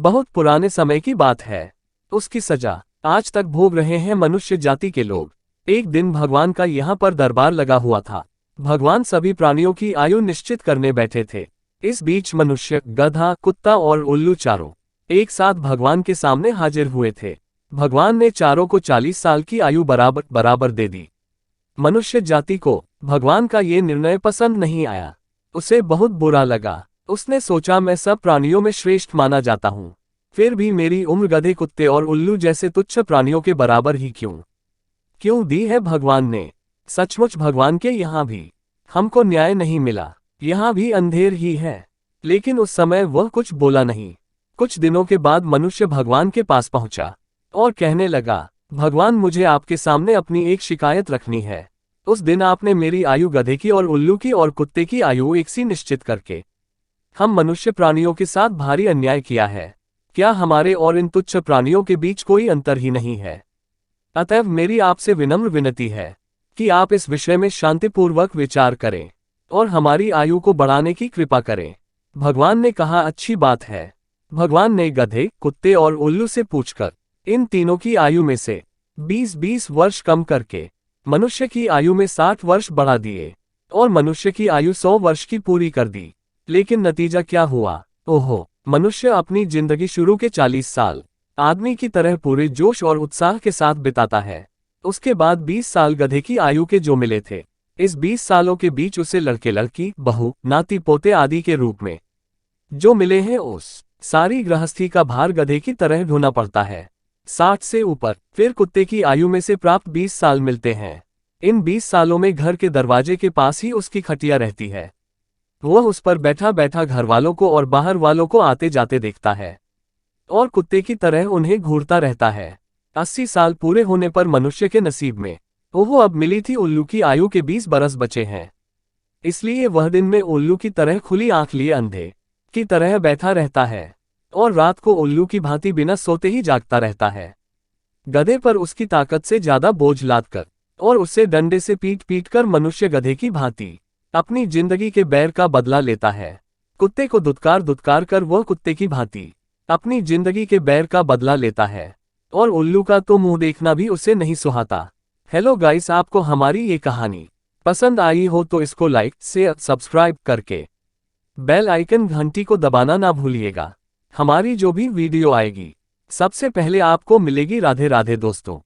बहुत पुराने समय की बात है। उसकी सजा आज तक भोग रहे हैं मनुष्य जाति के लोग। एक दिन भगवान का यहाँ पर दरबार लगा हुआ था। भगवान सभी प्राणियों की आयु निश्चित करने बैठे थे। इस बीच मनुष्य, गधा, कुत्ता और उल्लू चारों एक साथ भगवान के सामने हाजिर हुए थे। भगवान ने चारों को 40 साल की आयु बराबर बराबर दे दी। मनुष्य जाति को भगवान का ये निर्णय पसंद नहीं आया। उसे बहुत बुरा लगा। उसने सोचा, मैं सब प्राणियों में श्रेष्ठ माना जाता हूँ, फिर भी मेरी उम्र गधे, कुत्ते और उल्लू जैसे तुच्छ प्राणियों के बराबर ही क्यों दी है भगवान ने। सचमुच भगवान के यहाँ भी हमको न्याय नहीं मिला, यहाँ भी अंधेर ही है। लेकिन उस समय वह कुछ बोला नहीं। कुछ दिनों के बाद मनुष्य भगवान के पास पहुंचा और कहने लगा, भगवान, मुझे आपके सामने अपनी एक शिकायत रखनी है। उस दिन आपने मेरी आयु गधे की और उल्लू की और कुत्ते की आयु एक सी निश्चित करके हम मनुष्य प्राणियों के साथ भारी अन्याय किया है। क्या हमारे और इन तुच्छ प्राणियों के बीच कोई अंतर ही नहीं है? अतएव मेरी आपसे विनम्र विनती है कि आप इस विषय में शांतिपूर्वक विचार करें और हमारी आयु को बढ़ाने की कृपा करें। भगवान ने कहा, अच्छी बात है। भगवान ने गधे, कुत्ते और उल्लू से पूछकर इन तीनों की आयु में से 20-20 वर्ष कम करके मनुष्य की आयु में 60 वर्ष बढ़ा दिए और मनुष्य की आयु 100 वर्ष की पूरी कर दी। लेकिन नतीजा क्या हुआ? ओहो, मनुष्य अपनी जिंदगी शुरू के 40 साल आदमी की तरह पूरे जोश और उत्साह के साथ बिताता है। उसके बाद 20 साल गधे की आयु के जो मिले थे। इस 20 सालों के बीच उसे लड़के, लड़की, बहू, नाती, पोते आदि के रूप में जो मिले हैं, उस सारी गृहस्थी का भार गधे की तरह ढोना पड़ता है। 60 से ऊपर फिर कुत्ते की आयु में से प्राप्त 20 साल मिलते हैं। इन 20 सालों में घर के दरवाजे के पास ही उसकी खटिया रहती है। वह उस पर बैठा बैठा घर वालों को और बाहर वालों को आते जाते देखता है और कुत्ते की तरह उन्हें घूरता रहता है। 80 साल पूरे होने पर मनुष्य के नसीब में ओह अब मिली थी उल्लू की आयु के 20 बरस बचे हैं। इसलिए वह दिन में उल्लू की तरह खुली आंख लिए अंधे की तरह बैठा रहता है और रात को उल्लू की भांति बिना सोते ही जागता रहता है। गधे पर उसकी ताकत से ज्यादा बोझ लादकर और उससे डंडे से पीट पीट कर मनुष्य गधे की भांति अपनी जिंदगी के बैर का बदला लेता है। कुत्ते को दुत्कार दुत्कार कर वह कुत्ते की भांति अपनी जिंदगी के बैर का बदला लेता है और उल्लू का तो मुंह देखना भी उसे नहीं सुहाता। हेलो गाइस, आपको हमारी ये कहानी पसंद आई हो तो इसको लाइक, शेयर, सब्सक्राइब करके बेल आइकन घंटी को दबाना ना भूलिएगा। हमारी जो भी वीडियो आएगी सबसे पहले आपको मिलेगी। राधे राधे दोस्तों।